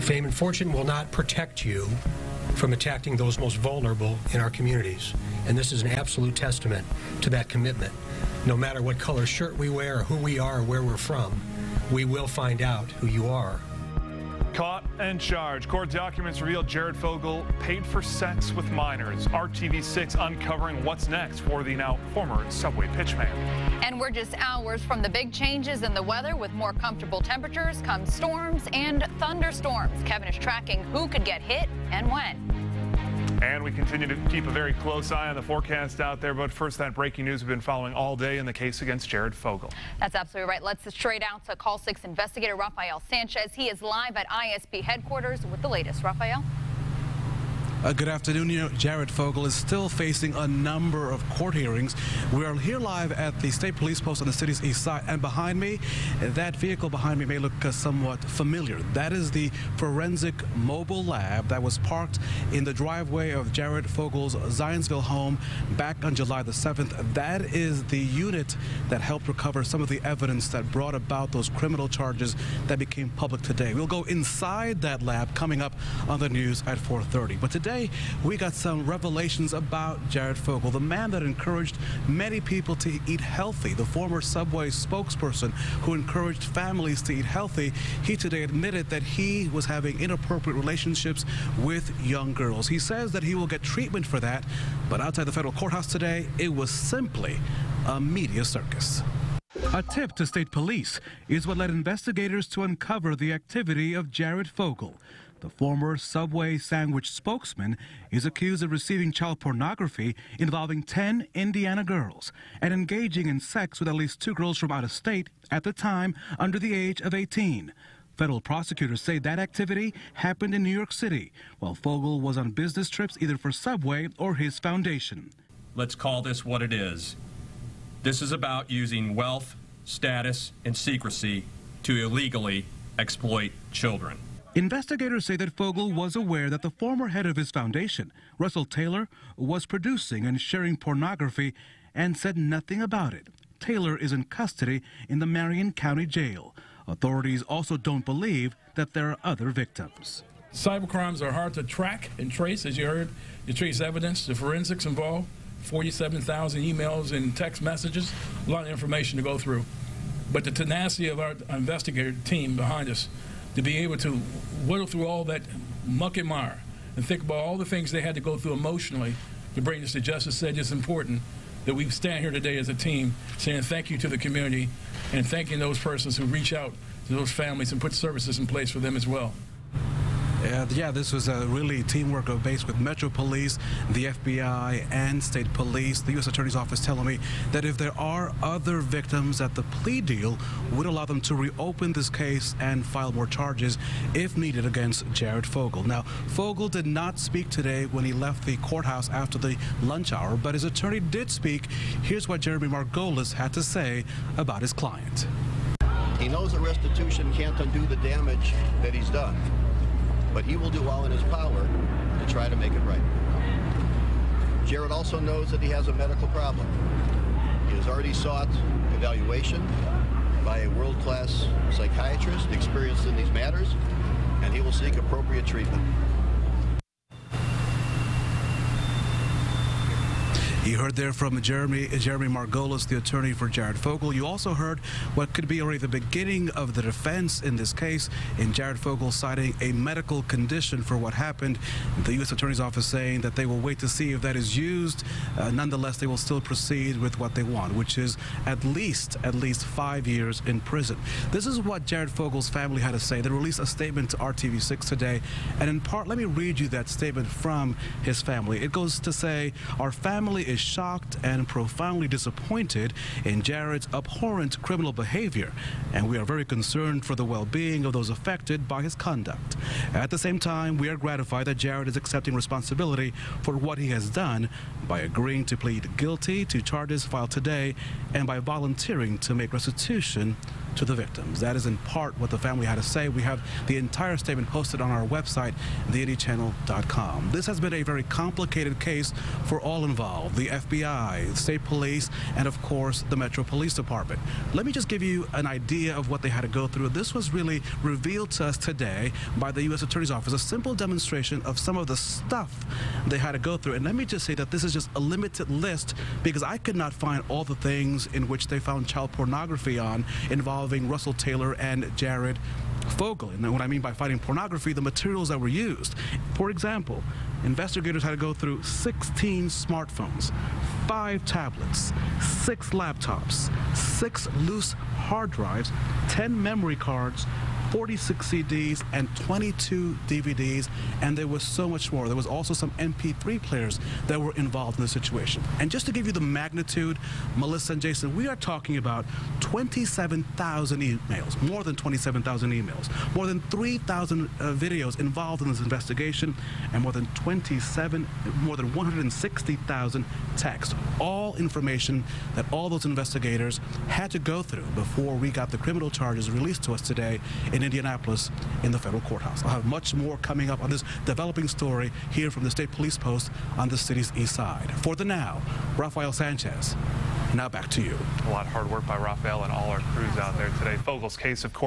Fame and fortune will not protect you from attacking those most vulnerable in our communities. And this is an absolute testament to that commitment. No matter what color shirt we wear, or who we are, or where we're from, we will find out who you are. Caught and charged. Court documents reveal Jared Fogle paid for sex with minors. RTV6 uncovering what's next for the now former Subway pitchman. And we're just hours from the big changes in the weather. With more comfortable temperatures come storms and thunderstorms. Kevin is tracking who could get hit and when. And we continue to keep a very close eye on the forecast out there. But first, that breaking news we've been following all day in the case against Jared Fogle. That's absolutely right. Let's straight out to Call 6 investigator Rafael Sanchez. He is live at ISP headquarters with the latest. Rafael. Good afternoon. Jared Fogle is still facing a number of court hearings. We are here live at the State Police Post on the city's east side, and behind me, that vehicle behind me may look somewhat familiar. That is the forensic mobile lab that was parked in the driveway of Jared Fogle's Zionsville home back on July the 7th. That is the unit that helped recover some of the evidence that brought about those criminal charges that became public today. We'll go inside that lab coming up on the news at 4:30. But today, we got some revelations about Jared Fogle, the man that encouraged many people to eat healthy, the former Subway spokesperson who encouraged families to eat healthy. He today admitted that he was having inappropriate relationships with young girls. He says that he will get treatment for that, but outside the federal courthouse today, it was simply a media circus. A tip to state police is what led investigators to uncover the activity of Jared Fogle. The former Subway sandwich spokesman is accused of receiving child pornography involving 10 Indiana girls and engaging in sex with at least 2 girls from out of state, at the time under the age of 18. Federal prosecutors say that activity happened in New York City while Fogle was on business trips either for Subway or his foundation. Let's call this what it is. This is about using wealth, status, and secrecy to illegally exploit children. Investigators say that Fogle was aware that the former head of his foundation, Russell Taylor, was producing and sharing pornography and said nothing about it. Taylor is in custody in the Marion County Jail. Authorities also don't believe that there are other victims. Cybercrimes are hard to track and trace, as you heard. You trace evidence, the forensics involved, 47,000 emails and text messages, a lot of information to go through. But the tenacity of our investigator team behind us to be able to whittle through all that muck and mire and think about all the things they had to go through emotionally to bring this to justice said it's important that we stand here today as a team saying thank you to the community and thanking those persons who reach out to those families and put services in place for them as well. Yeah, this was a really teamwork based with Metro Police, the FBI, and State Police. The U.S. Attorney's Office telling me that if there are other victims, that the plea deal would allow them to reopen this case and file more charges if needed against Jared Fogle. Now, Fogle did not speak today when he left the courthouse after the lunch hour, but his attorney did speak. Here's what Jeremy Margolis had to say about his client. He knows that restitution can't undo the damage that he's done, but he will do all in his power to try to make it right. Jared also knows that he has a medical problem. He has already sought evaluation by a world-class psychiatrist experienced in these matters, and he will seek appropriate treatment. You heard there from Jeremy Margolis, the attorney for Jared Fogle. You also heard what could be already the beginning of the defense in this case, in Jared Fogle citing a medical condition for what happened. The U.S. Attorney's Office saying that they will wait to see if that is used. Nonetheless, they will still proceed with what they want, which is at least 5 years in prison. This is what Jared Fogle's family had to say. They released a statement to RTV6 today, and in part, let me read you that statement from his family. It goes to say, "Our family is shocked and profoundly disappointed in Jared's abhorrent criminal behavior, and we are very concerned for the well-being of those affected by his conduct. At the same time, we are gratified that Jared is accepting responsibility for what he has done by agreeing to plead guilty to charges filed today and by volunteering to make restitution to the victims. That is in part what the family had to say. We have the entire statement posted on our website, theindychannel.com. This has been a very complicated case for all involved, the FBI, the state police, and of course the Metro Police Department. Let me just give you an idea of what they had to go through. This was really revealed to us today by the U.S. Attorney's Office, a simple demonstration of some of the stuff they had to go through. And let me just say that this is just a limited list because I could not find all the things in which they found child pornography on involving Russell Taylor and Jared Fogle. And what I mean by finding pornography, the materials that were used. For example, investigators had to go through 16 smartphones, 5 tablets, 6 laptops, 6 loose hard drives, 10 memory cards, 46 CDs, and 22 DVDs, and there was so much more. There was also some MP3 players that were involved in the situation. And just to give you the magnitude, Melissa and Jason, we are talking about 27,000 emails, more than 27,000 emails, more than 3,000 videos involved in this investigation, and more than 160,000 texts. All information that all those investigators had to go through before we got the criminal charges released to us today in Indianapolis in the federal courthouse. I'll have much more coming up on this developing story here from the State Police Post on the city's east side. For the now, Rafael Sanchez. Now back to you. A lot of hard work by Rafael and all our crews out there today. Fogle's case, of course.